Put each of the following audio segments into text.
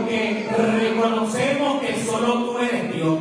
porque reconocemos que solo tú eres Dios.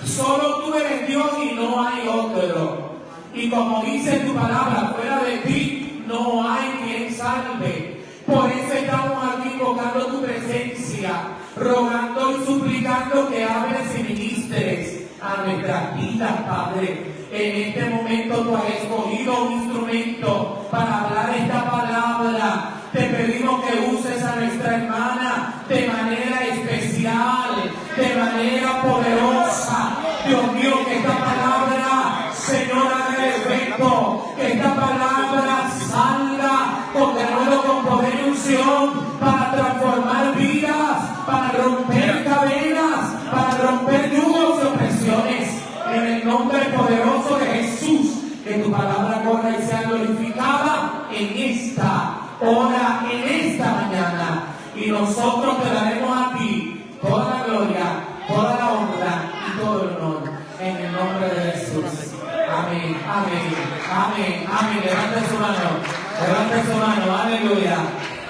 Solo tú eres Dios y no hay otro. Y como dice tu palabra, fuera de ti no hay quien salve. Por eso estamos aquí invocando tu presencia, rogando y suplicando que hables y ministres a nuestras vidas, Padre. En este momento tú has escogido un instrumento para hablar esta palabra. Te pedimos que uses a nuestra hermana de manera especial, de manera poderosa. Dios mío, que esta palabra, Señor, haga efecto, que esta palabra salga con denuedo, con poder y unción para transformar vidas, para romper cadenas, para romper yugos y opresiones. En el nombre poderoso de Jesús, que tu palabra corra y sea glorificada en esta hora, en esta mañana. Y nosotros te daremos a ti toda la gloria, toda la honra y todo el honor. En el nombre de Jesús. Amén, amén, amén, amén. Levante su mano, aleluya.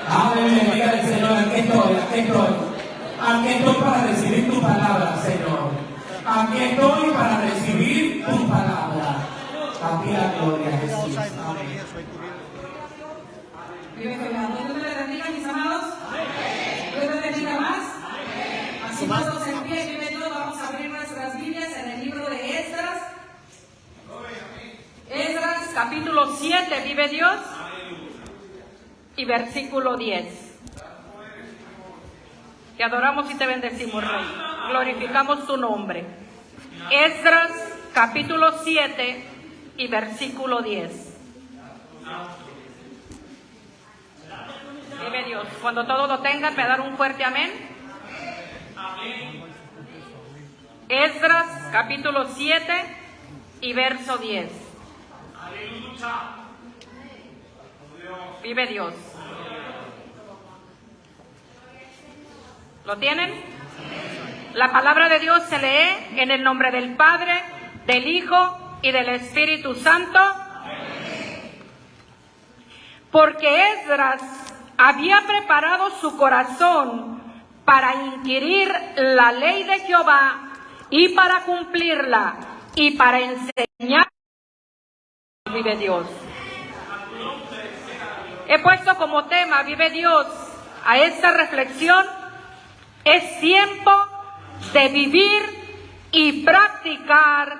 Aleluya, dígale, Señor, aquí estoy. Aquí estoy para recibir tu palabra, Señor. Aquí estoy para recibir tu palabra. A ti la gloria, Jesús. Amén. Dios les bendiga, mis amados. Dios les bendiga más. Así todos en pie, vive Dios. Vamos a abrir nuestras Biblias en el libro de Esdras. Esdras, capítulo 7, vive Dios. Y versículo 10. Te adoramos y te bendecimos, Rey. Glorificamos tu nombre. Esdras, capítulo 7 y versículo 10. Vive Dios. Cuando todos lo tengan, me dan un fuerte amén. Esdras, capítulo 7 y verso 10. Vive Dios. ¿Lo tienen? La palabra de Dios se lee en el nombre del Padre, del Hijo y del Espíritu Santo. Porque Esdras había preparado su corazón para inquirir la ley de Jehová y para cumplirla y para enseñar. Vive Dios. He puesto como tema, vive Dios, a esta reflexión. Es tiempo de vivir y practicar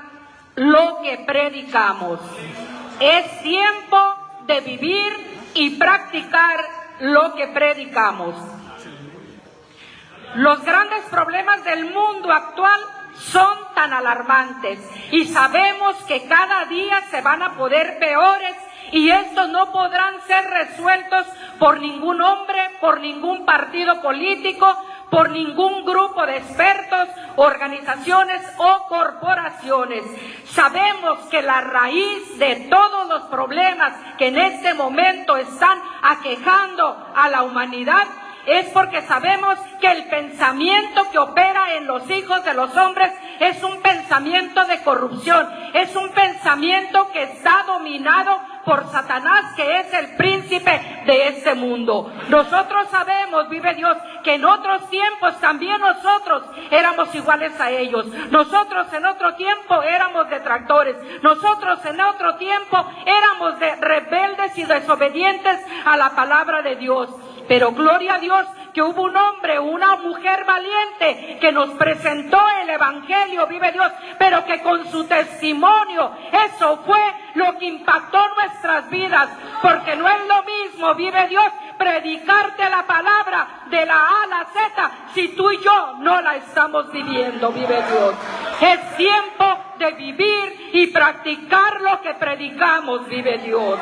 lo que predicamos. Es tiempo de vivir y practicar lo que predicamos. Los grandes problemas del mundo actual son tan alarmantes y sabemos que cada día se van a poner peores, y estos no podrán ser resueltos por ningún hombre, por ningún partido político, por ningún grupo de expertos, organizaciones o corporaciones. Sabemos que la raíz de todos los problemas que en este momento están aquejando a la humanidad es porque sabemos que el pensamiento que opera en los hijos de los hombres es un pensamiento de corrupción, es un pensamiento que está dominado por Satanás, que es el príncipe de este mundo. Nosotros sabemos, vive Dios, que en otros tiempos también nosotros éramos iguales a ellos. Nosotros en otro tiempo éramos detractores. Nosotros en otro tiempo éramos rebeldes y desobedientes a la palabra de Dios. Pero gloria a Dios que hubo un hombre, una mujer valiente que nos presentó el Evangelio, vive Dios, pero que con su testimonio, eso fue lo que impactó nuestras vidas, porque no es lo mismo, vive Dios, predicarte la palabra de la A a la Z si tú y yo no la estamos viviendo, vive Dios. Es tiempo de vivir y practicar lo que predicamos, vive Dios.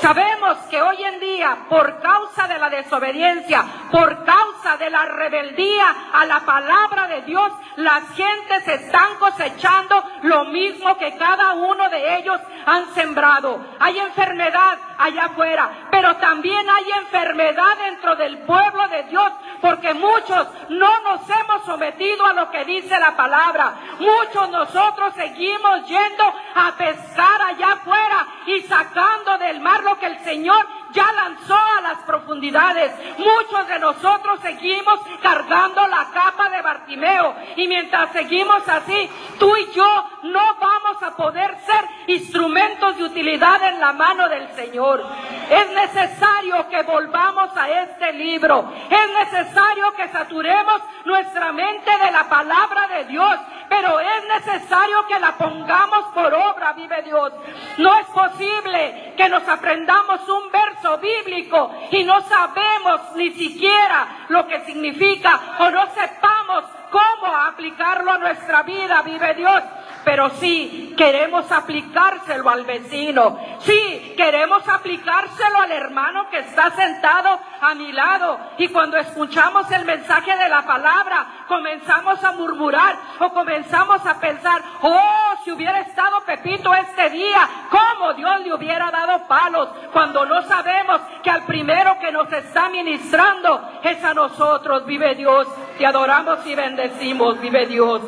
Sabemos que hoy en día, por causa de la desobediencia, por causa de la rebeldía a la palabra de Dios, las gentes están cosechando lo mismo que cada uno de ellos han sembrado. Hay enfermedad allá afuera, pero también hay enfermedad dentro del pueblo de Dios, porque muchos no nos hemos sometido a lo que dice la palabra. Muchos nosotros seguimos yendo a pescar allá afuera y sacando del mar lo que el Señor ya lanzó a las profundidades. Muchos de nosotros seguimos cargando la capa de Bartimeo, y mientras seguimos así, tú y yo no vamos a poder ser instrumentos de utilidad en la mano del Señor. Es necesario que volvamos a este libro. Es necesario que saturemos nuestra mente de la palabra de Dios, pero es necesario que la pongamos por obra, vive Dios. No es posible que nos aprendamos un verso bíblico y no sabemos ni siquiera lo que significa, o no sepamos cómo aplicarlo a nuestra vida, vive Dios. Pero sí queremos aplicárselo al vecino, sí queremos aplicárselo al hermano que está sentado a mi lado, y cuando escuchamos el mensaje de la palabra comenzamos a murmurar o comenzamos a pensar: oh, si hubiera estado Pepito este día, cómo Dios le hubiera dado palos, cuando no sabemos que al primero que nos está ministrando es a nosotros, vive Dios. Te adoramos y bendecimos, vive Dios.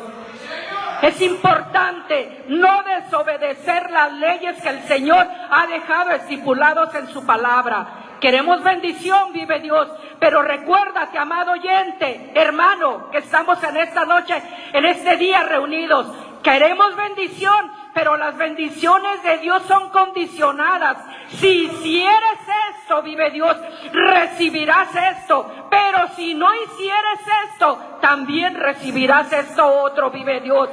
Es importante no desobedecer las leyes que el Señor ha dejado estipulados en su palabra. Queremos bendición, vive Dios, pero recuérdate, amado oyente, hermano, que estamos en esta noche, en este día reunidos. Queremos bendición, pero las bendiciones de Dios son condicionadas. Si hicieres esto, vive Dios, recibirás esto. Pero si no hicieres esto, también recibirás esto otro, vive Dios.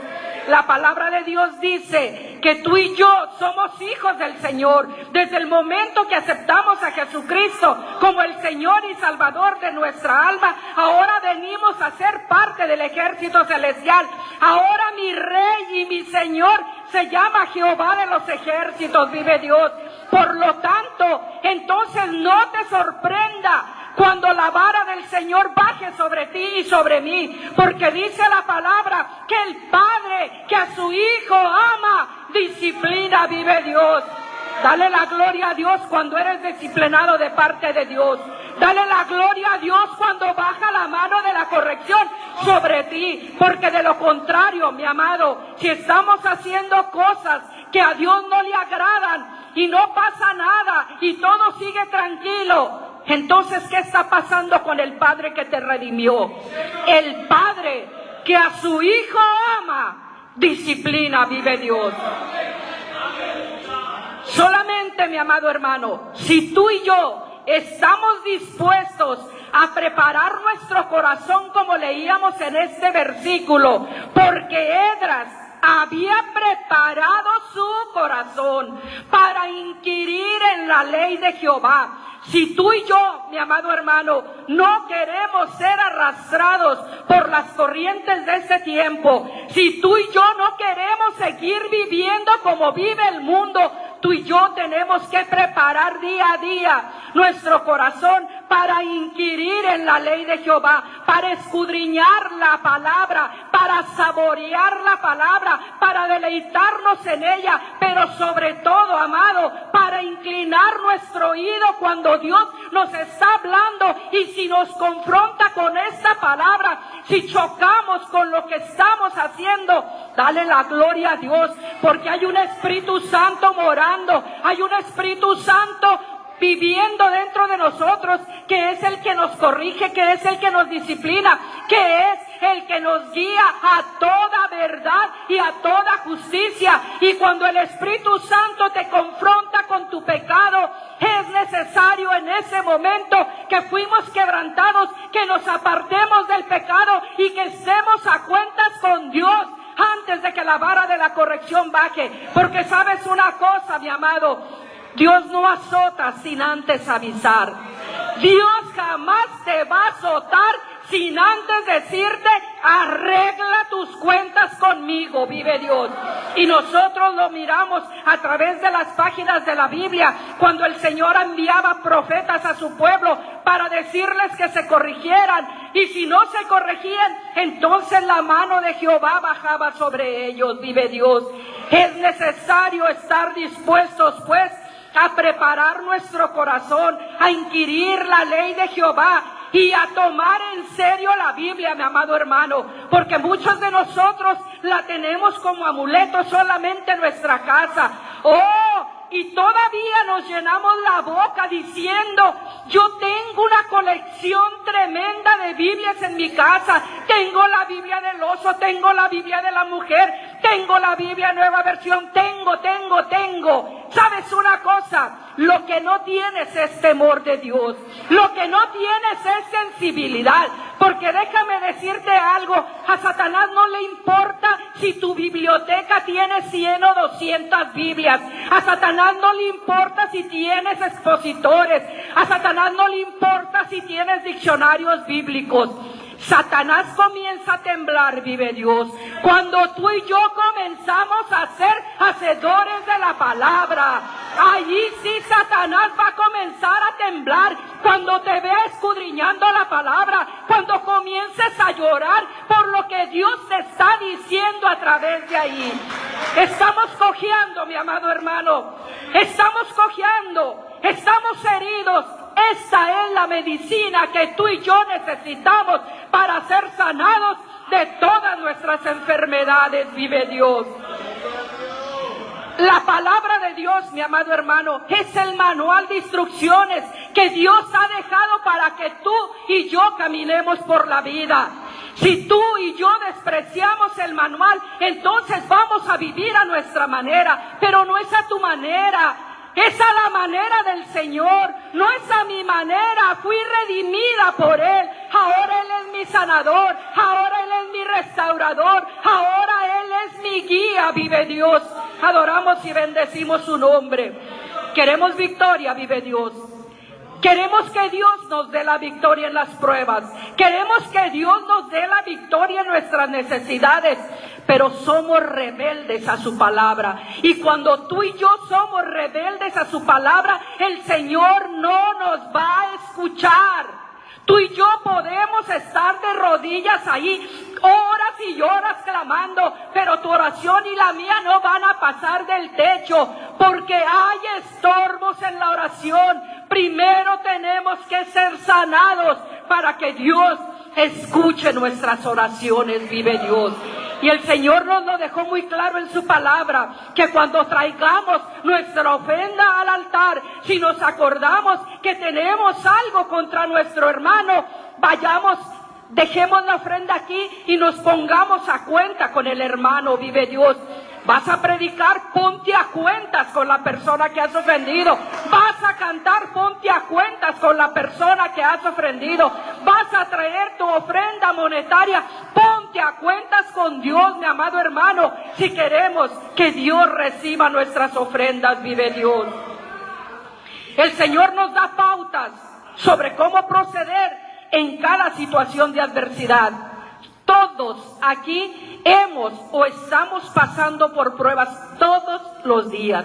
La palabra de Dios dice que tú y yo somos hijos del Señor. Desde el momento que aceptamos a Jesucristo como el Señor y Salvador de nuestra alma, ahora venimos a ser parte del ejército celestial. Ahora mi Rey y mi Señor se llama Jehová de los ejércitos, vive Dios. Por lo tanto, entonces no te sorprenda cuando la vara del Señor baje sobre ti y sobre mí, porque dice la palabra que el Padre que a su Hijo ama, disciplina, vive Dios. Dale la gloria a Dios cuando eres disciplinado de parte de Dios. Dale la gloria a Dios cuando baja la mano de la corrección sobre ti, porque de lo contrario, mi amado, si estamos haciendo cosas que a Dios no le agradan y no pasa nada y todo sigue tranquilo, entonces, ¿qué está pasando con el Padre que te redimió? El Padre que a su Hijo ama, disciplina, vive Dios. Solamente, mi amado hermano, si tú y yo estamos dispuestos a preparar nuestro corazón, como leíamos en este versículo, porque Esdras había preparado su corazón para inquirir en la ley de Jehová. Si tú y yo, mi amado hermano, no queremos ser arrastrados por las corrientes de este tiempo, si tú y yo no queremos seguir viviendo como vive el mundo, tú y yo tenemos que preparar día a día nuestro corazón para inquirir en la ley de Jehová, para escudriñar la palabra, para saborear la palabra, para deleitarnos en ella, pero sobre todo, amado, para inclinar nuestro oído cuando Dios nos está hablando, y si nos confronta con esta palabra, si chocamos con lo que estamos haciendo, dale la gloria a Dios, porque hay un Espíritu Santo morando, hay un Espíritu Santo viviendo dentro de nosotros, que es el que nos corrige, que es el que nos disciplina, que es el que nos guía a toda verdad y a toda justicia. Y cuando el Espíritu Santo te confronta con tu pecado, es necesario en ese momento que fuimos quebrantados, que nos apartemos del pecado y que estemos a cuentas con Dios antes de que la vara de la corrección baje. Porque sabes una cosa, mi amado, Dios no azota sin antes avisar. Dios jamás te va a azotar sin antes decirte: arregla tus cuentas conmigo, vive Dios. Y nosotros lo miramos a través de las páginas de la Biblia, cuando el Señor enviaba profetas a su pueblo para decirles que se corrigieran, y si no se corregían, entonces la mano de Jehová bajaba sobre ellos, vive Dios. Es necesario estar dispuestos, pues, a preparar nuestro corazón, a inquirir la ley de Jehová y a tomar en serio la Biblia, mi amado hermano, porque muchos de nosotros la tenemos como amuleto solamente en nuestra casa. Oh, y todavía nos llenamos la boca diciendo, yo tengo una colección tremenda de Biblias en mi casa, tengo la Biblia del oso, tengo la Biblia de la mujer, tengo la Biblia Nueva Versión, tengo. ¿Sabes una cosa? Lo que no tienes es temor de Dios, lo que no tienes es sensibilidad, porque déjame decirte algo, a Satanás no le importa si tu biblioteca tiene 100 o 200 Biblias, a Satanás no le importa si tienes expositores, a Satanás no le importa si tienes diccionarios bíblicos. Satanás comienza a temblar, vive Dios, cuando tú y yo comenzamos a ser hacedores de la palabra. Allí sí Satanás va a comenzar a temblar cuando te vea escudriñando la palabra, cuando comiences a llorar por lo que Dios te está diciendo a través de ahí. Estamos cojeando, mi amado hermano, estamos cojeando, estamos heridos. Esta es la medicina que tú y yo necesitamos para ser sanados de todas nuestras enfermedades, vive Dios. La palabra de Dios, mi amado hermano, es el manual de instrucciones que Dios ha dejado para que tú y yo caminemos por la vida. Si tú y yo despreciamos el manual, entonces vamos a vivir a nuestra manera, pero no es a tu manera. Es a la manera del Señor, no es a mi manera. Fui redimida por Él, ahora Él es mi sanador, ahora Él es mi restaurador, ahora Él es mi guía, vive Dios. Adoramos y bendecimos su nombre. Queremos victoria, vive Dios. Queremos que Dios nos dé la victoria en las pruebas. Queremos que Dios nos dé la victoria en nuestras necesidades. Pero somos rebeldes a su palabra. Y cuando tú y yo somos rebeldes a su palabra, el Señor no nos va a escuchar. Tú y yo podemos estar de rodillas ahí, horas y horas clamando, pero tu oración y la mía no van a pasar del techo, porque hay estorbos en la oración. Primero tenemos que ser sanados para que Dios escuche nuestras oraciones, vive Dios. Y el Señor nos lo dejó muy claro en su palabra, que cuando traigamos nuestra ofrenda al altar, si nos acordamos que tenemos algo contra nuestro hermano, vayamos, dejemos la ofrenda aquí y nos pongamos a cuenta con el hermano, vive Dios. Vas a predicar, ponte a cuentas con la persona que has ofendido. Vas a cantar, ponte a cuentas con la persona que has ofendido. Vas a traer tu ofrenda monetaria, ponte a cuentas con Dios, mi amado hermano, si queremos que Dios reciba nuestras ofrendas, vive Dios. El Señor nos da pautas sobre cómo proceder en cada situación de adversidad. Todos aquí hemos o estamos pasando por pruebas todos los días.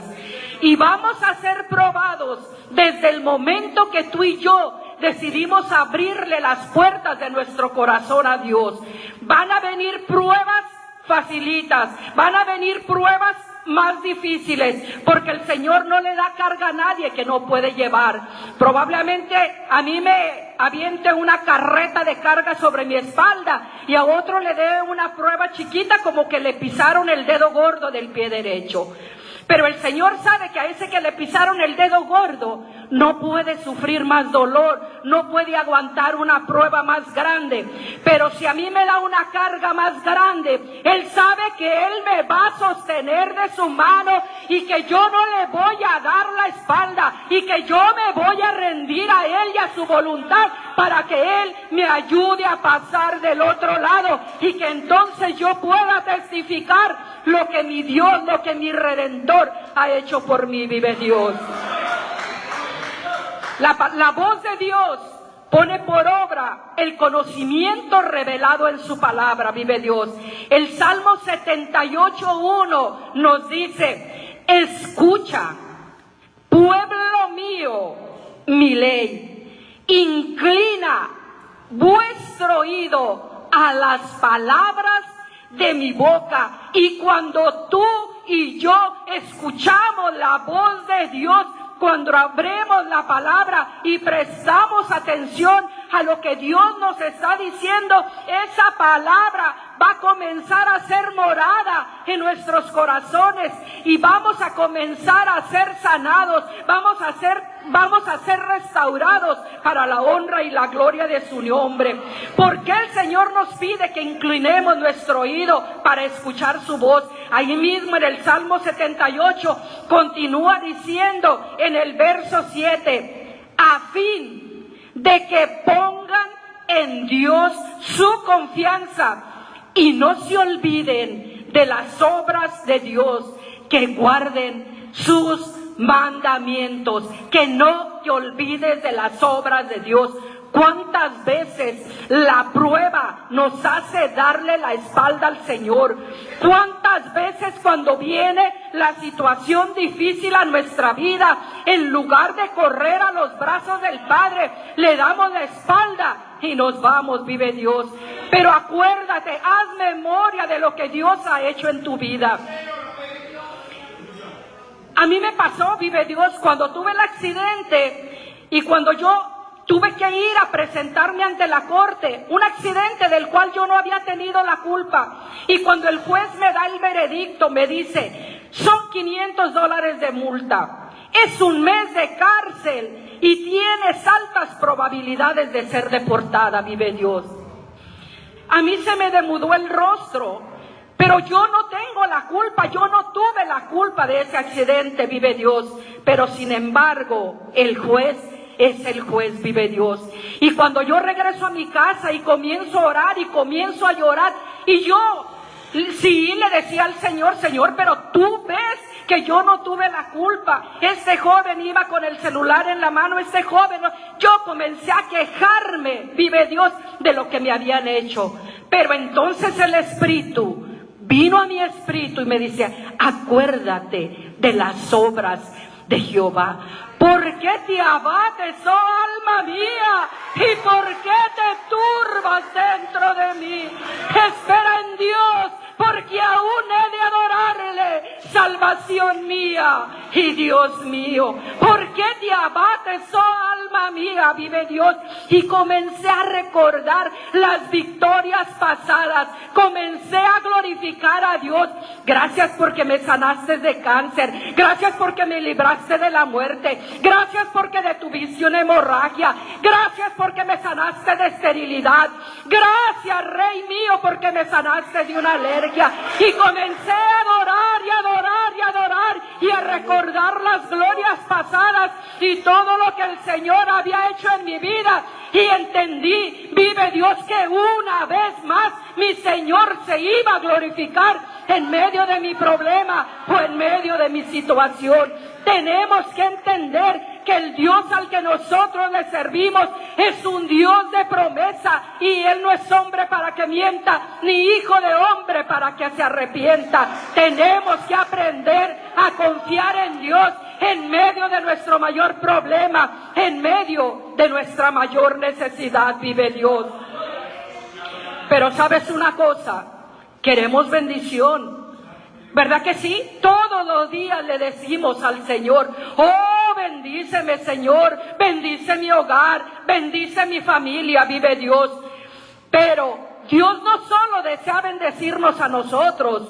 Y vamos a ser probados desde el momento que tú y yo decidimos abrirle las puertas de nuestro corazón a Dios. Van a venir pruebas facilitas, van a venir pruebas más difíciles, porque el Señor no le da carga a nadie que no puede llevar. Probablemente a mí me aviente una carreta de carga sobre mi espalda y a otro le dé una prueba chiquita como que le pisaron el dedo gordo del pie derecho. Pero el Señor sabe que a ese que le pisaron el dedo gordo no puede sufrir más dolor, no puede aguantar una prueba más grande. Pero si a mí me da una carga más grande, Él sabe que Él me va a sostener de su mano y que yo no le voy a dar la espalda y que yo me voy a rendir a Él y a su voluntad para que Él me ayude a pasar del otro lado y que entonces yo pueda testificar lo que mi Dios, lo que mi Redentor ha hecho por mí, vive Dios. La voz de Dios pone por obra el conocimiento revelado en su palabra, vive Dios. El Salmo 78:1 nos dice: escucha, pueblo mío, mi ley, inclina vuestro oído a las palabras de mi boca. Y cuando tú y yo escuchamos la voz de Dios, cuando abrimos la palabra y prestamos atención a lo que Dios nos está diciendo, esa palabra va a comenzar a ser morada en nuestros corazones y vamos a comenzar a ser sanados, vamos a ser restaurados para la honra y la gloria de su nombre. Porque el Señor nos pide que inclinemos nuestro oído para escuchar su voz. Ahí mismo en el Salmo 78 continúa diciendo en el verso 7, a fin de que pongan en Dios su confianza y no se olviden de las obras de Dios, que guarden sus mandamientos, que no te olvides de las obras de Dios. ¿Cuántas veces la prueba nos hace darle la espalda al Señor? ¿Cuántas veces cuando viene la situación difícil a nuestra vida, en lugar de correr a los brazos del Padre, le damos la espalda y nos vamos? Vive Dios. Pero acuérdate, haz memoria de lo que Dios ha hecho en tu vida. A mí me pasó, vive Dios, cuando tuve el accidente y cuando yo tuve que ir a presentarme ante la corte, un accidente del cual yo no había tenido la culpa. Y cuando el juez me da el veredicto, me dice, son $500 de multa, es un mes de cárcel y tienes altas probabilidades de ser deportada, vive Dios. A mí se me demudó el rostro, pero yo no tengo la culpa, yo no tuve la culpa de ese accidente, vive Dios. Pero sin embargo, el juez es el juez, vive Dios. Y cuando yo regreso a mi casa y comienzo a orar y comienzo a llorar, y yo sí le decía al Señor, Señor, pero tú ves que yo no tuve la culpa. Este joven iba con el celular en la mano, este joven, yo comencé a quejarme, vive Dios, de lo que me habían hecho. Pero entonces el Espíritu vino a mi espíritu y me dice, acuérdate de las obras de Jehová. ¿Por qué te abates, oh alma mía? ¿Y por qué te turbas dentro de mí? Espera en Dios, porque aún he de adorarle, salvación mía y Dios mío. ¿Por qué te abates, oh alma mía? Vive Dios. Y comencé a recordar las victorias pasadas, comencé a glorificar a Dios. Gracias porque me sanaste de cáncer, gracias porque me libraste de la muerte, gracias porque detuviste una hemorragia, gracias porque me sanaste de esterilidad, gracias Rey mío porque me sanaste de una alergia. Y comencé a adorar y adorar y adorar y a recordar las glorias pasadas y todo lo que el Señor había hecho en mi vida. Y entendí, vive Dios, que una vez más mi Señor se iba a glorificar en medio de mi problema o en medio de mi situación. Tenemos que entender que el Dios al que nosotros le servimos es un Dios de promesa, y Él no es hombre para que mienta, ni hijo de hombre para que se arrepienta. Tenemos que aprender a confiar en Dios en medio de nuestro mayor problema, en medio de nuestra mayor necesidad, vive Dios. Pero ¿sabes una cosa? Queremos bendición, ¿verdad que sí? Todos los días le decimos al Señor, oh, bendíceme Señor, bendice mi hogar, bendice mi familia, vive Dios. Pero Dios no solo desea bendecirnos a nosotros,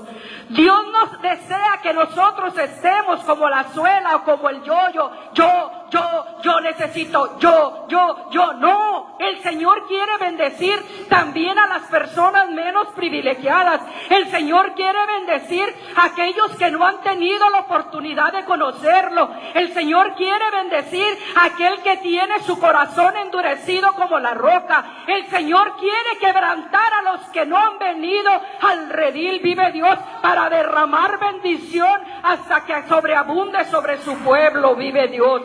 Dios nos desea que nosotros estemos como la suela o como el yo-yo, yo necesito, yo. No, el Señor quiere bendecir también a las personas menos privilegiadas. El Señor quiere bendecir a aquellos que no han tenido la oportunidad de conocerlo. El Señor quiere bendecir a aquel que tiene su corazón endurecido como la roca. El Señor quiere quebrantar a los que no han venido al redil, vive Dios, para derramar bendición hasta que sobreabunde sobre su pueblo, vive Dios.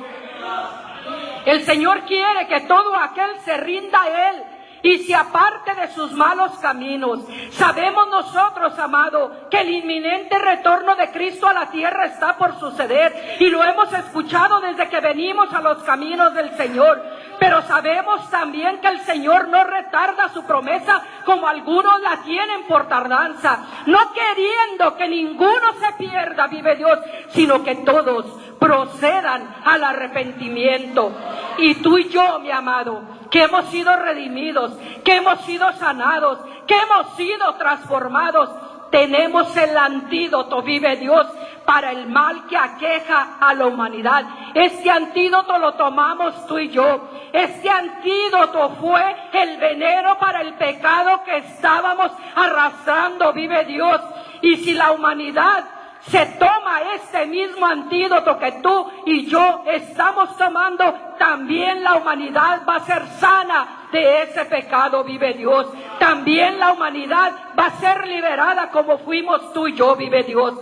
El Señor quiere que todo aquel se rinda a Él y se aparte de sus malos caminos. Sabemos nosotros, amado, que el inminente retorno de Cristo a la tierra está por suceder, y lo hemos escuchado desde que venimos a los caminos del Señor. Pero sabemos también que el Señor no retarda su promesa como algunos la tienen por tardanza, no queriendo que ninguno se pierda, vive Dios, sino que todos procedan al arrepentimiento. Y tú y yo, mi amado, que hemos sido redimidos, que hemos sido sanados, que hemos sido transformados. Tenemos el antídoto, vive Dios, para el mal que aqueja a la humanidad. Este antídoto lo tomamos tú y yo. Este antídoto fue el veneno para el pecado que estábamos arrastrando, vive Dios. Y si la humanidad se toma este mismo antídoto que tú y yo estamos tomando, también la humanidad va a ser sana de ese pecado, vive Dios. También la humanidad va a ser liberada como fuimos tú y yo, vive Dios.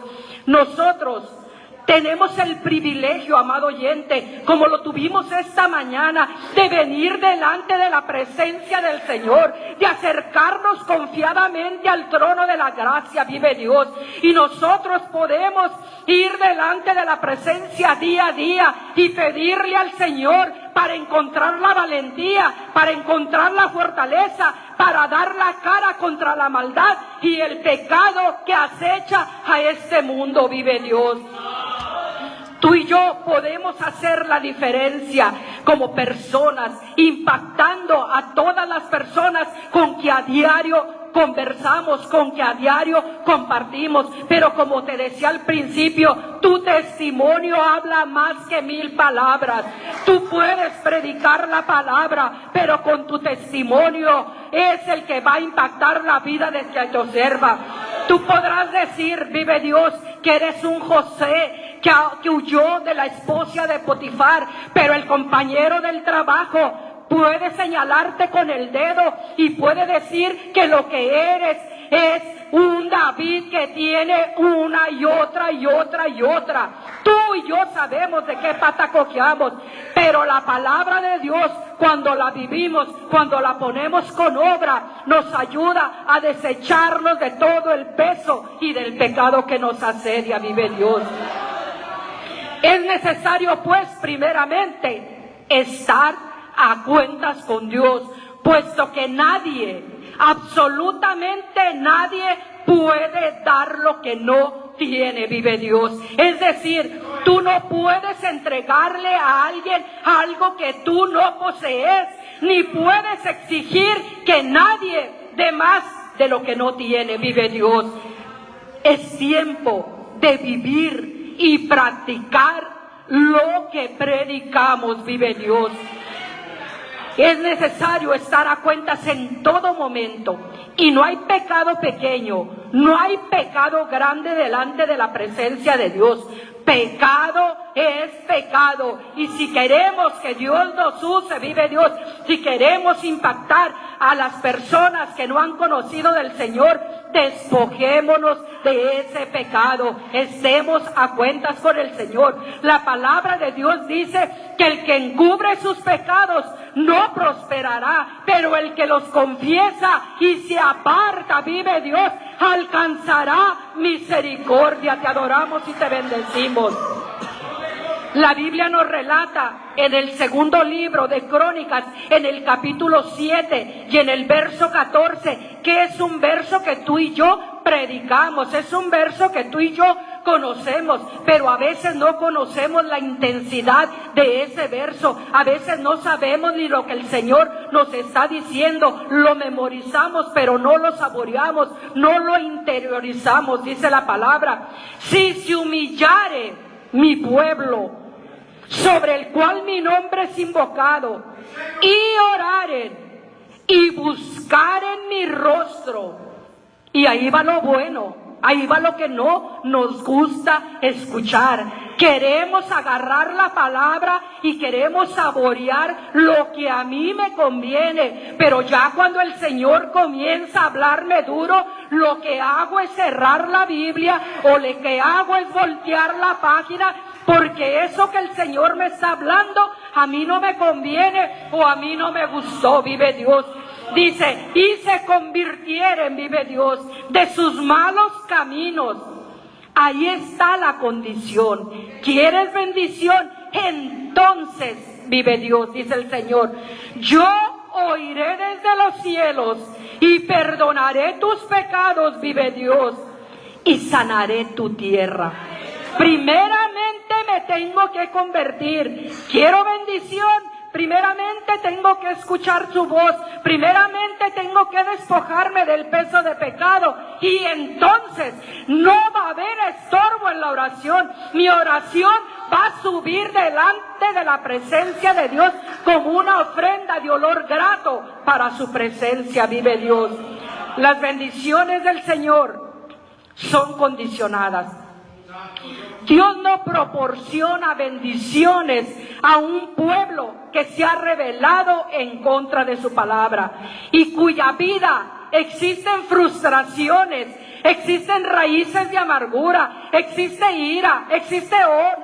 Nosotros tenemos el privilegio, amado oyente, como lo tuvimos esta mañana, de venir delante de la presencia del Señor, de acercarnos confiadamente al trono de la gracia, vive Dios. Y nosotros podemos ir delante de la presencia día a día y pedirle al Señor para encontrar la valentía, para encontrar la fortaleza, para dar la cara contra la maldad y el pecado que acecha a este mundo, vive Dios. Tú y yo podemos hacer la diferencia como personas, impactando a todas las personas con que a diario conversamos, con que a diario compartimos. Pero como te decía al principio, tu testimonio habla más que 1000 palabras. Tú puedes predicar la palabra, pero con tu testimonio es el que va a impactar la vida de quien te observa. Tú podrás decir, vive Dios, que eres un José que huyó de la esposa de Potifar, pero el compañero del trabajo puede señalarte con el dedo y puede decir que lo que eres es un David que tiene una y otra y otra y otra. Tú y yo sabemos de qué pata cojeamos, pero la palabra de Dios, cuando la vivimos, cuando la ponemos con obra, nos ayuda a desecharnos de todo el peso y del pecado que nos asedia, vive Dios. Es necesario, pues, primeramente, estar a cuentas con Dios, puesto que nadie, absolutamente nadie, puede dar lo que no tiene, vive Dios. Es decir, tú no puedes entregarle a alguien algo que tú no posees, ni puedes exigir que nadie dé más de lo que no tiene, vive Dios. Es tiempo de vivir y practicar lo que predicamos, vive Dios. Es necesario estar a cuentas en todo momento, y no hay pecado pequeño, no hay pecado grande delante de la presencia de Dios. Pecado es pecado, y si queremos que Dios nos use, vive Dios, si queremos impactar a las personas que no han conocido del Señor, despojémonos de ese pecado, estemos a cuentas con el Señor. La palabra de Dios dice que el que encubre sus pecados no prosperará, pero el que los confiesa y se aparta, vive Dios, alcanzará misericordia. Te adoramos y te bendecimos. La Biblia nos relata en el segundo libro de Crónicas, en el capítulo 7 y en el verso 14, que es un verso que tú y yo predicamos, es un verso que tú y yo conocemos, pero a veces no conocemos la intensidad de ese verso, a veces no sabemos ni lo que el Señor nos está diciendo, lo memorizamos pero no lo saboreamos, no lo interiorizamos. Dice la palabra: si se humillare mi pueblo, sobre el cual mi nombre es invocado, y oraren y buscaren mi rostro. Y ahí va lo bueno, ahí va lo que no nos gusta escuchar. Queremos agarrar la palabra y queremos saborear lo que a mí me conviene, pero ya cuando el Señor comienza a hablarme duro, lo que hago es cerrar la Biblia, o lo que hago es voltear la página, porque eso que el Señor me está hablando a mí no me conviene o a mí no me gustó, vive Dios. Dice: y se convirtieren, vive Dios, de sus malos caminos. Ahí está la condición. ¿Quieres bendición? Entonces, vive Dios, dice el Señor, yo oiré desde los cielos y perdonaré tus pecados, vive Dios, y sanaré tu tierra. Primeramente me tengo que convertir. Quiero bendición, Primeramente tengo que escuchar su voz. Primeramente tengo que despojarme del peso de pecado. Y entonces no va a haber estorbo en la oración. Mi oración va a subir delante de la presencia de Dios como una ofrenda de olor grato para su presencia. Vive Dios. Las bendiciones del Señor son condicionadas. Dios no proporciona bendiciones a un pueblo que se ha rebelado en contra de su palabra y cuya vida existen frustraciones, existen raíces de amargura, existe ira, existe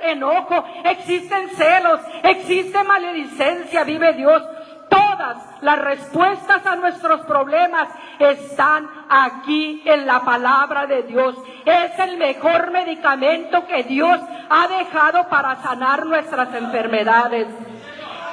enojo, existen celos, existe maledicencia. Vive Dios. Todas las respuestas a nuestros problemas están aquí en la palabra de Dios. Es el mejor medicamento que Dios ha dejado para sanar nuestras enfermedades.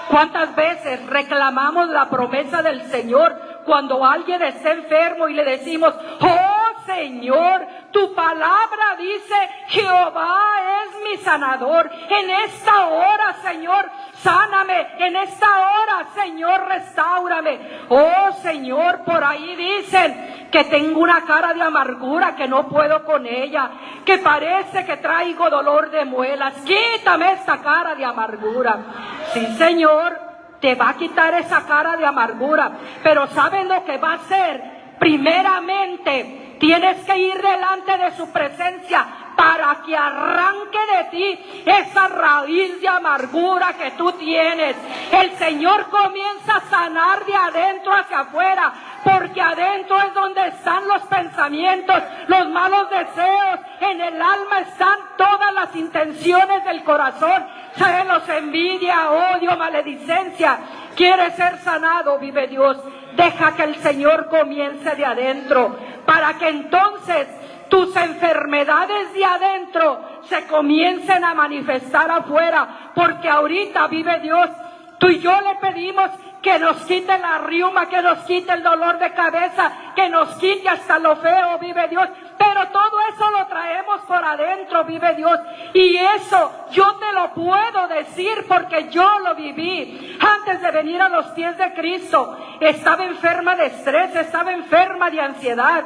¿Cuántas veces reclamamos la promesa del Señor cuando alguien está enfermo y le decimos: oh Señor, tu palabra dice, Jehová es mi sanador. En esta hora, Señor, sáname. En esta hora, Señor, restáurame. Oh Señor, por ahí dicen que tengo una cara de amargura, que no puedo con ella, que parece que traigo dolor de muelas. Quítame esta cara de amargura. Sí, Señor, te va a quitar esa cara de amargura, pero ¿saben lo que va a hacer? Primeramente, tienes que ir delante de su presencia para que arranque de ti esa raíz de amargura que tú tienes. El Señor comienza a sanar de adentro hacia afuera, porque adentro es donde están los pensamientos, los malos deseos. En el alma están todas las intenciones del corazón: celos, envidia, odio, maledicencia. ¿Quieres ser sanado? Vive Dios. Deja que el Señor comience de adentro, para que entonces tus enfermedades de adentro se comiencen a manifestar afuera. Porque ahorita, vive Dios, tú y yo le pedimos que nos quite la riuma, que nos quite el dolor de cabeza, que nos quite hasta lo feo, vive Dios. Pero todo eso lo traemos por adentro, vive Dios. Y eso yo te lo puedo decir porque yo lo viví. Antes de venir a los pies de Cristo, estaba enferma de estrés, estaba enferma de ansiedad.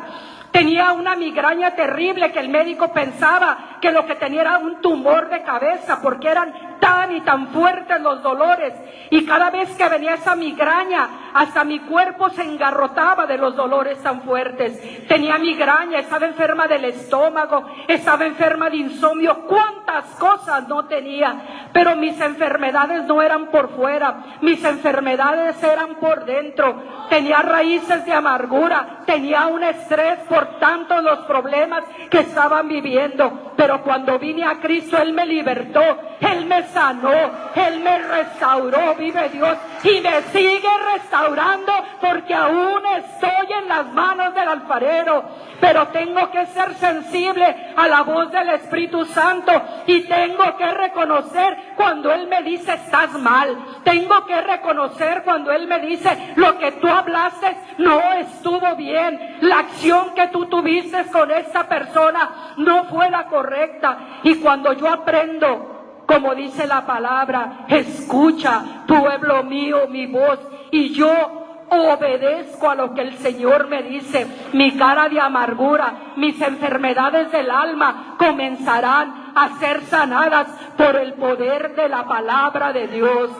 Tenía una migraña terrible que el médico pensaba que lo que tenía era un tumor de cabeza, porque eran tan y tan fuertes los dolores. Y cada vez que venía esa migraña, hasta mi cuerpo se engarrotaba de los dolores tan fuertes. Tenía migraña, estaba enferma del estómago, estaba enferma de insomnio. ¿Cuántas cosas no tenía? Pero mis enfermedades no eran por fuera, mis enfermedades eran por dentro. Tenía raíces de amargura, tenía un estrés por tantos los problemas que estaban viviendo. Pero cuando vine a Cristo, Él me libertó, Él me sanó, Él me restauró, vive Dios, y me sigue restaurando, porque aún estoy en las manos del alfarero. Pero tengo que ser sensible a la voz del Espíritu Santo, y tengo que reconocer cuando Él me dice estás mal. Tengo que reconocer cuando Él me dice lo que tú hablaste no estuvo bien, la acción que tú tuviste con esta persona no fue la correcta. Y cuando yo aprendo, como dice la palabra, escucha, pueblo mío, mi voz, y yo obedezco a lo que el Señor me dice, mi cara de amargura, mis enfermedades del alma comenzarán a ser sanadas por el poder de la palabra de Dios.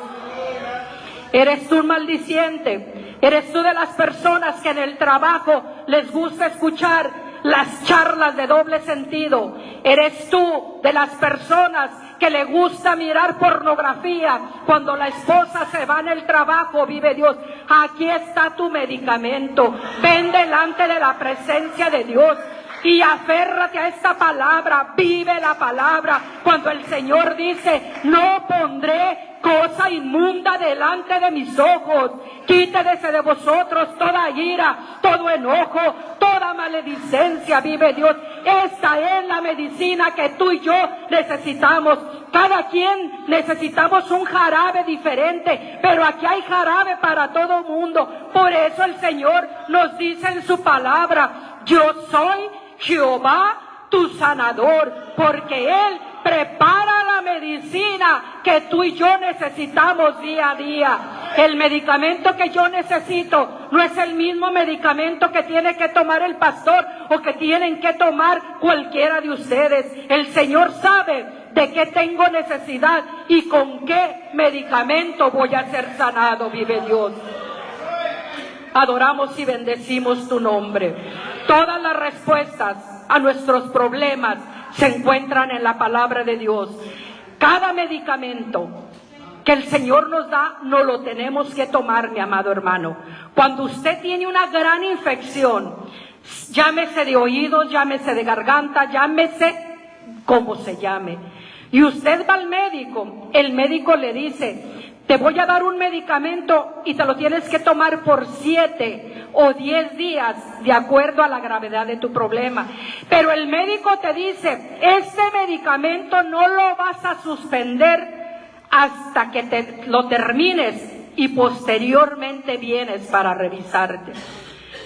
¿Eres tú un maldiciente? ¿Eres tú de las personas que en el trabajo les gusta escuchar las charlas de doble sentido? ¿Eres tú de las personas que le gusta mirar pornografía cuando la esposa se va en el trabajo? Vive Dios. Aquí está tu medicamento. Ven delante de la presencia de Dios y aférrate a esta palabra. Vive la palabra. Cuando el Señor dice, no pondré cosa inmunda delante de mis ojos, quítese de vosotros toda ira, todo enojo, toda maledicencia, vive Dios. Esta es la medicina que tú y yo necesitamos. Cada quien necesitamos un jarabe diferente, pero aquí hay jarabe para todo mundo. Por eso el Señor nos dice en su palabra, yo soy Jehová tu sanador, porque Él prepara la la medicina que tú y yo necesitamos día a día. El medicamento que yo necesito no es el mismo medicamento que tiene que tomar el pastor o que tienen que tomar cualquiera de ustedes. El Señor sabe de qué tengo necesidad y con qué medicamento voy a ser sanado, vive Dios. Adoramos y bendecimos tu nombre. Todas las respuestas a nuestros problemas se encuentran en la palabra de Dios. Cada medicamento que el Señor nos da, no lo tenemos que tomar, mi amado hermano. Cuando usted tiene una gran infección, llámese de oídos, llámese de garganta, llámese como se llame, y usted va al médico, el médico le dice: te voy a dar un medicamento y te lo tienes que tomar por 7 o 10 días de acuerdo a la gravedad de tu problema. Pero el médico te dice: este medicamento no lo vas a suspender hasta que lo termines y posteriormente vienes para revisarte.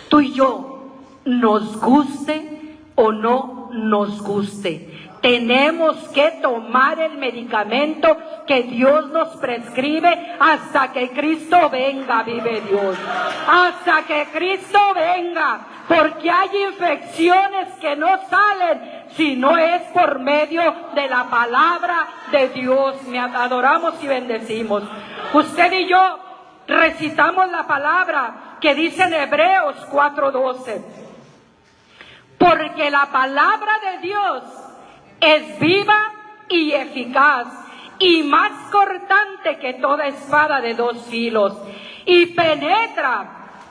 Tú y yo, nos guste o no nos guste, tenemos que tomar el medicamento que Dios nos prescribe hasta que Cristo venga, vive Dios. Hasta que Cristo venga, porque hay infecciones que no salen si no es por medio de la palabra de Dios. Me adoramos y bendecimos. Usted y yo recitamos la palabra que dice en Hebreos 4:12. Porque la palabra de Dios es viva y eficaz y más cortante que toda espada de 2 filos y penetra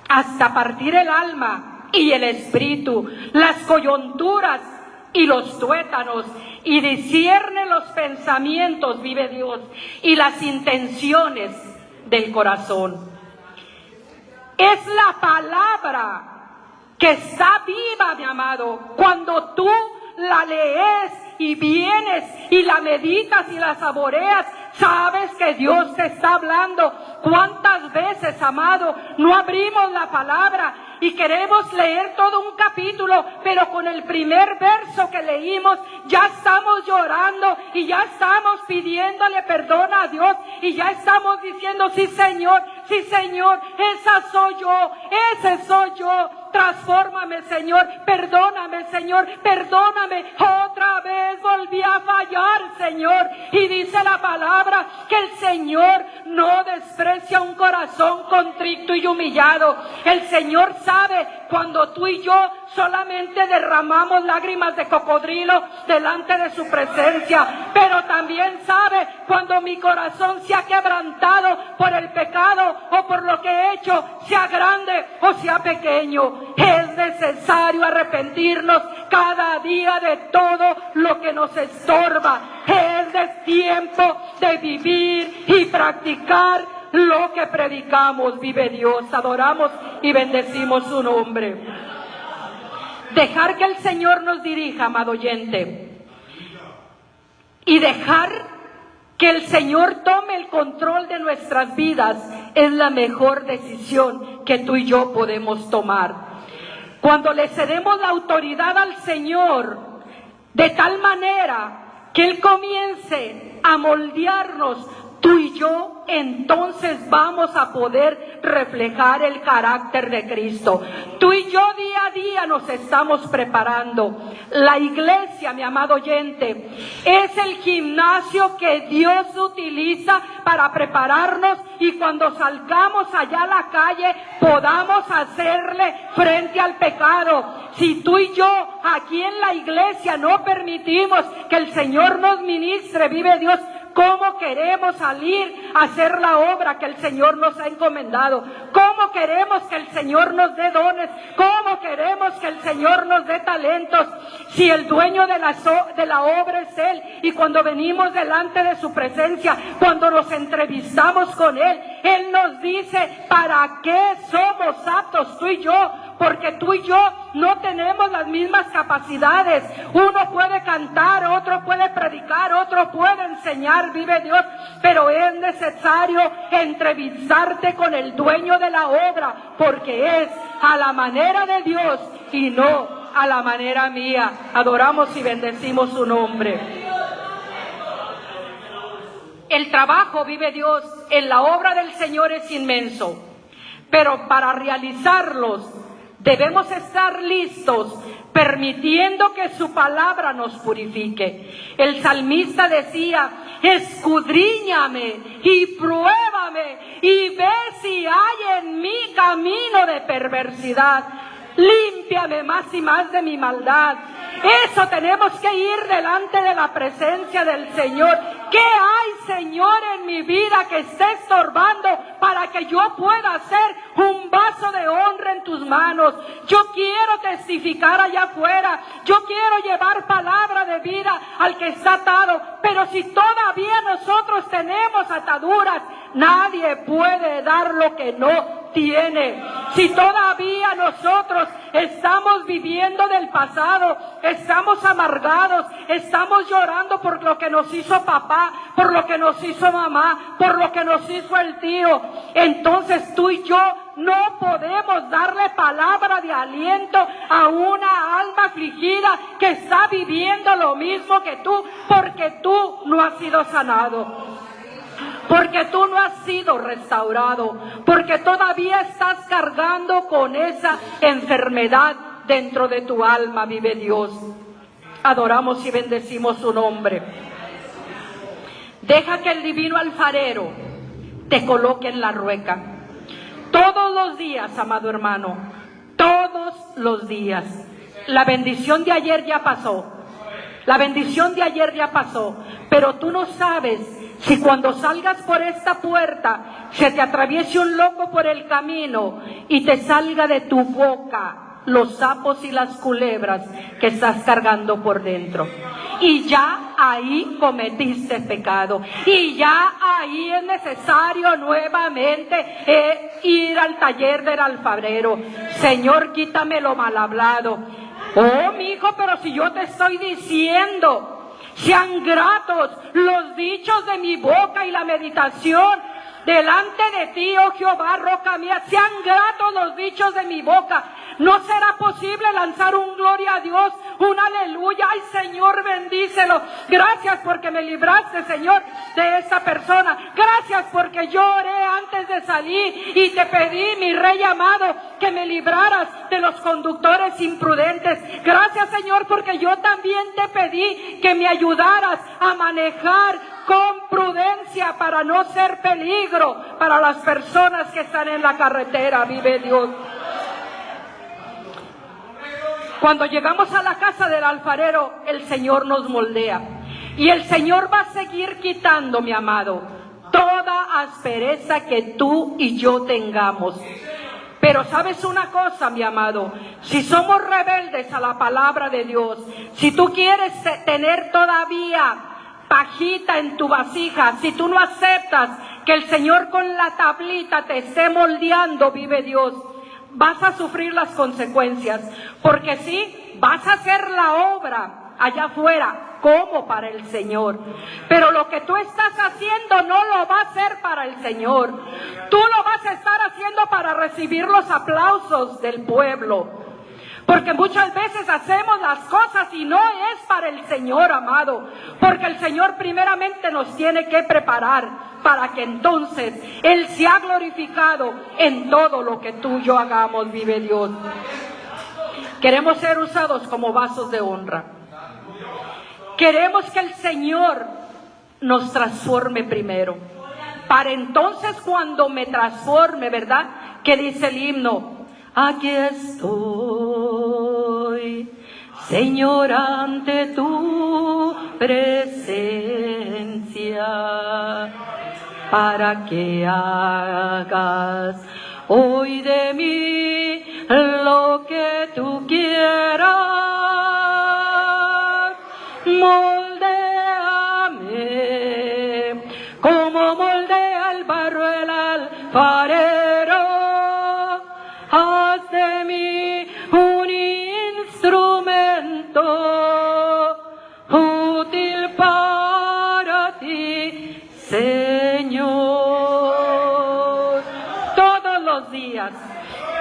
hasta partir el alma y el espíritu, las coyunturas y los tuétanos, y discierne los pensamientos, vive Dios, y las intenciones del corazón. Es la palabra que está viva, mi amado. Cuando tú la lees y vienes y la meditas y la saboreas, sabes que Dios te está hablando. ¿Cuántas veces, amado, no abrimos la palabra y queremos leer todo un capítulo, pero con el primer verso que leímos ya estamos llorando y ya estamos pidiéndole perdón a Dios y ya estamos diciendo: sí Señor, esa soy yo, ese soy yo, transfórmame Señor, perdóname Señor, perdóname, otra vez volví a fallar Señor. Y dice la palabra que el Señor no desprecia un corazón contrito y humillado. El Señor sabe cuando tú y yo solamente derramamos lágrimas de cocodrilo delante de su presencia, pero también sabe cuando mi corazón se ha quebrantado por el pecado o por lo que he hecho, sea grande o sea pequeño. Es necesario arrepentirnos cada día de todo lo que nos estorba. Es tiempo de vivir y practicar lo que predicamos, vive Dios. Adoramos y bendecimos su nombre. Dejar que el Señor nos dirija, amado oyente, y dejar que el Señor tome el control de nuestras vidas es la mejor decisión que tú y yo podemos tomar. Cuando le cedemos la autoridad al Señor de tal manera que Él comience a moldearnos, tú y yo entonces vamos a poder reflejar el carácter de Cristo. Tú y yo día a día nos estamos preparando. La iglesia, mi amado oyente, es el gimnasio que Dios utiliza para prepararnos y cuando salgamos allá a la calle podamos hacerle frente al pecado. Si tú y yo aquí en la iglesia no permitimos que el Señor nos ministre, vive Dios, ¿cómo queremos salir a hacer la obra que el Señor nos ha encomendado? ¿Cómo queremos que el Señor nos dé dones? ¿Cómo queremos que el Señor nos dé talentos? Si el dueño de la obra es Él, y cuando venimos delante de su presencia, cuando nos entrevistamos con Él, Él nos dice: ¿para qué somos aptos tú y yo? Porque tú y yo no tenemos las mismas capacidades. Uno puede cantar, otro puede predicar, otro puede enseñar, vive Dios, pero es necesario entrevistarte con el dueño de la obra, porque es a la manera de Dios y no a la manera mía. Adoramos y bendecimos su nombre. El trabajo, vive Dios, en la obra del Señor es inmenso, pero para realizarlos debemos estar listos, permitiendo que su palabra nos purifique. El salmista decía: escudriñame y pruébame y ve si hay en mí camino de perversidad. Límpiame más y más de mi maldad. Eso tenemos que ir delante de la presencia del Señor. ¿Qué hay, Señor, en mi vida que esté estorbando para que yo pueda ser un vaso de honra en tus manos? Yo quiero testificar allá afuera. Yo quiero llevar palabra de vida al que está atado. Pero si todavía nosotros tenemos ataduras, nadie puede dar lo que no tiene. Si todavía nosotros estamos viviendo del pasado, estamos amargados, estamos llorando por lo que nos hizo papá, por lo que nos hizo mamá, por lo que nos hizo el tío, entonces tú y yo no podemos darle palabra de aliento a una alma afligida que está viviendo lo mismo que tú, porque tú no has sido sanado. Porque tú no has sido restaurado, porque todavía estás cargando con esa enfermedad dentro de tu alma, vive Dios. Adoramos y bendecimos su nombre. Deja que el divino alfarero te coloque en la rueca. Todos los días, amado hermano, todos los días. La bendición de ayer ya pasó. La bendición de ayer ya pasó, pero tú no sabes si cuando salgas por esta puerta se te atraviese un loco por el camino y te salga de tu boca los sapos y las culebras que estás cargando por dentro. Y ya ahí cometiste pecado. Y ya ahí es necesario nuevamente ir al taller del alfarero. Señor, quítame lo mal hablado. Oh, mi hijo, pero si yo te estoy diciendo, sean gratos los dichos de mi boca y la meditación delante de ti, oh Jehová, roca mía. Sean gratos los dichos de mi boca. No será posible lanzar un gloria a Dios, un aleluya. Ay, Señor, bendícelo. Gracias porque me libraste, Señor, de esta persona. Gracias porque yo oré antes de salir y te pedí, mi Rey amado, que me libraras de los conductores imprudentes. Gracias, Señor, porque yo también te pedí que me ayudaras a manejar con prudencia para no ser peligro para las personas que están en la carretera. Vive Dios. Cuando llegamos a la casa del alfarero, el Señor nos moldea. Y el Señor va a seguir quitando, mi amado, toda aspereza que tú y yo tengamos. Pero sabes una cosa, mi amado, si somos rebeldes a la palabra de Dios, si tú quieres tener todavía pajita en tu vasija, si tú no aceptas que el Señor con la tablita te esté moldeando, vive Dios, vas a sufrir las consecuencias, porque sí, vas a hacer la obra allá afuera como para el Señor, pero lo que tú estás haciendo no lo va a hacer para el Señor. Tú lo vas a estar haciendo para recibir los aplausos del pueblo, porque muchas veces hacemos las cosas y no es para el Señor, amado, porque el Señor primeramente nos tiene que preparar para que entonces Él sea glorificado en todo lo que tú y yo hagamos, vive Dios. Queremos ser usados como vasos de honra. Queremos que el Señor nos transforme primero, para entonces cuando me transforme, ¿verdad? Que dice el himno: aquí estoy, Señor, ante tu presencia, para que hagas hoy de mí lo que tú quieras. Moldéame como moldea el barro el alfarero. Haz de mí un instrumento útil para ti, Señor.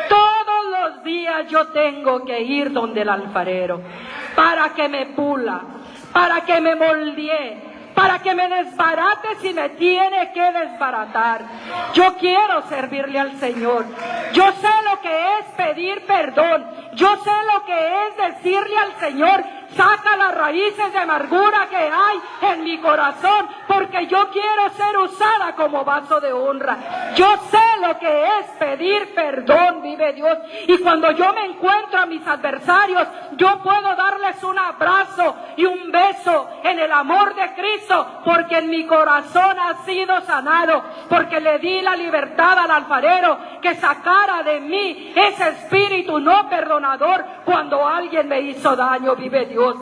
Todos los días yo tengo que ir donde el alfarero para que me pula, para que me moldee, para que me desbarate si me tiene que desbaratar. Yo quiero servirle al Señor. Yo sé lo que es pedir perdón. Yo sé lo que es decirle al Señor: saca las raíces de amargura que hay en mi corazón, porque yo quiero ser usada como vaso de honra. Yo sé lo que es pedir perdón, vive Dios. Y cuando yo me encuentro a mis adversarios, yo puedo darles un abrazo y un beso en el amor de Cristo, porque en mi corazón ha sido sanado, porque le di la libertad al alfarero que sacara de mí ese espíritu no perdonador cuando alguien me hizo daño, vive Dios.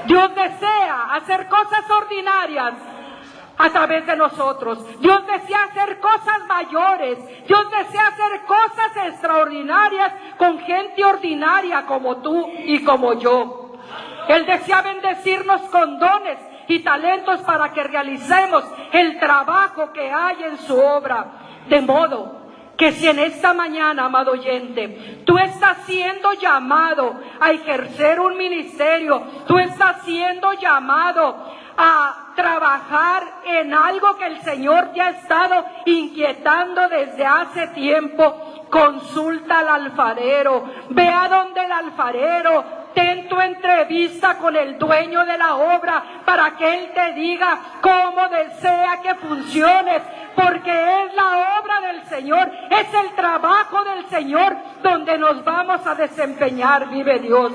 Dios desea hacer cosas ordinarias a través de nosotros. Dios desea hacer cosas mayores. Dios desea hacer cosas extraordinarias con gente ordinaria como tú y como yo. Él desea bendecirnos con dones y talentos para que realicemos el trabajo que hay en su obra. De modo que si en esta mañana, amado oyente, tú estás siendo llamado a ejercer un ministerio, tú estás siendo llamado a trabajar en algo que el Señor te ha estado inquietando desde hace tiempo, consulta al alfarero, ve a donde el alfarero, ten tu entrevista con el dueño de la obra para que Él te diga cómo desea que funciones, porque es la obra del Señor, es el trabajo del Señor donde nos vamos a desempeñar, vive Dios.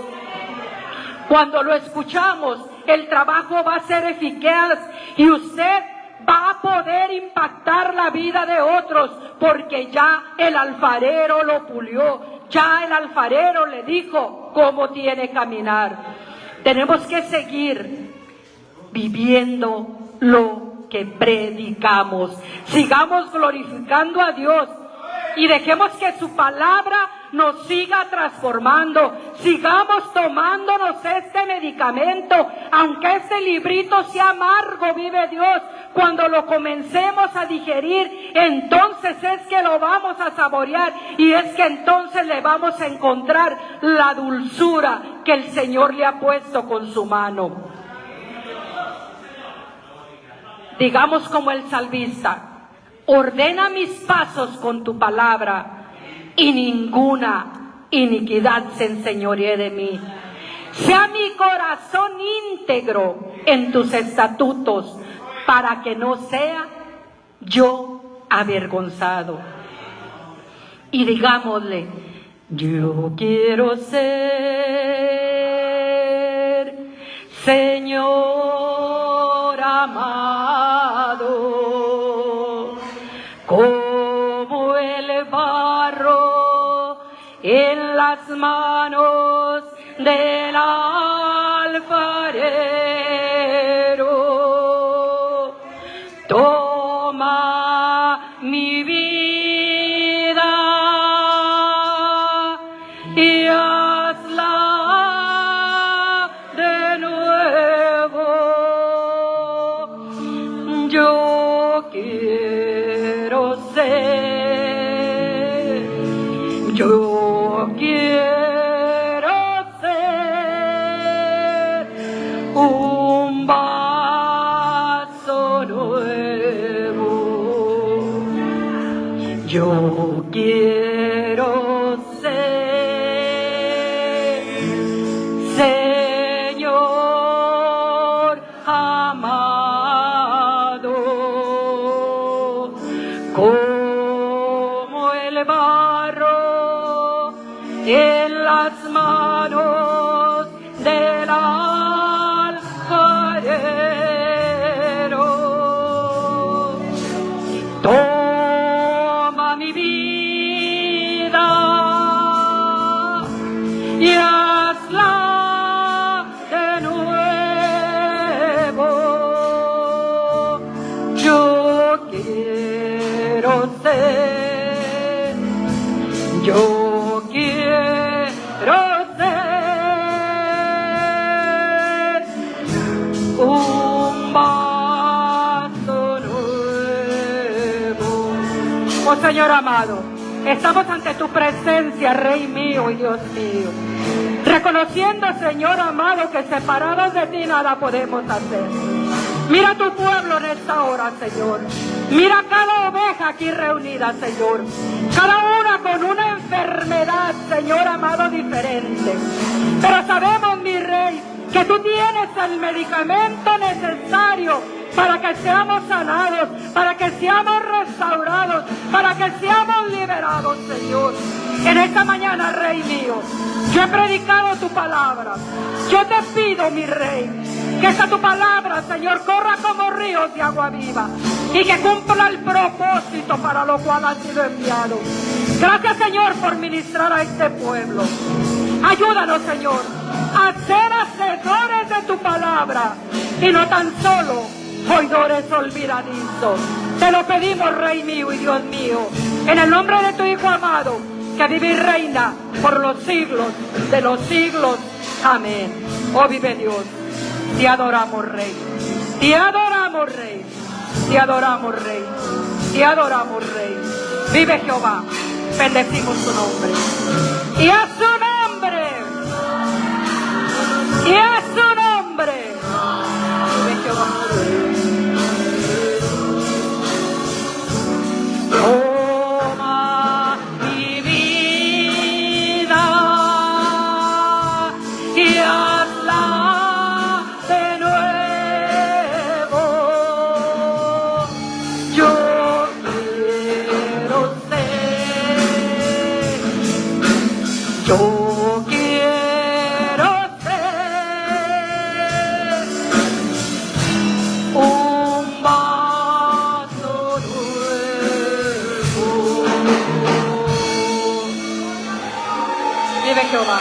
Cuando lo escuchamos, el trabajo va a ser eficaz y usted va a poder impactar la vida de otros, porque ya el alfarero lo pulió, ya el alfarero le dijo cómo tiene que caminar. Tenemos que seguir viviendo lo que predicamos. Sigamos glorificando a Dios y dejemos que su palabra nos siga transformando. Sigamos tomándonos este medicamento, aunque este librito sea amargo, vive Dios. Cuando lo comencemos a digerir, entonces es que lo vamos a saborear, y es que entonces le vamos a encontrar la dulzura que el Señor le ha puesto con su mano. Digamos como el salmista: ordena mis pasos con tu palabra, y ninguna iniquidad se enseñoree de mí. Sea mi corazón íntegro en tus estatutos, para que no sea yo avergonzado. Y digámosle: yo quiero ser, Señor amado, como el barro en las manos del alfarero. Toma mi vida y hazla de nuevo. Yo quiero ser, yo quiero ser un vaso nuevo. Yo quiero ser, Señor amado, como el barro en las manos del alfarero. Toma mi vida y hazla de nuevo. Yo quiero ser, yo quiero ser un vaso nuevo. Oh Señor amado, estamos ante tu presencia, Rey mío y Dios mío, reconociendo, Señor amado, que separados de ti nada podemos hacer. Mira a tu pueblo en esta hora, Señor. Mira cada oveja aquí reunida, Señor. Cada una con una enfermedad, Señor amado, diferente. Pero sabemos, mi Rey, que tú tienes el medicamento necesario para que seamos sanados, para que seamos restaurados, para que seamos liberados, Señor. En esta mañana, Rey mío, yo he predicado tu palabra. Yo te pido, mi Rey, que esta tu palabra, Señor, corra como ríos de agua viva y que cumpla el propósito para lo cual ha sido enviado. Gracias, Señor, por ministrar a este pueblo. Ayúdanos, Señor, a ser hacedores de tu palabra y no tan solo oidores olvidadizos. Te lo pedimos, Rey mío y Dios mío, en el nombre de tu Hijo amado, que vive y reina por los siglos de los siglos. Amén. Oh, vive Dios. Te adoramos, Rey. Te adoramos, Rey. Te adoramos, Rey. Te adoramos, Rey. Vive Jehová. Bendecimos su nombre. Y a su nombre. Y a su nombre. Vive Jehová. Toma mi vida y hazla de nuevo. Yo quiero ser, yo quiero ser un vaso nuevo. Vive Jehová.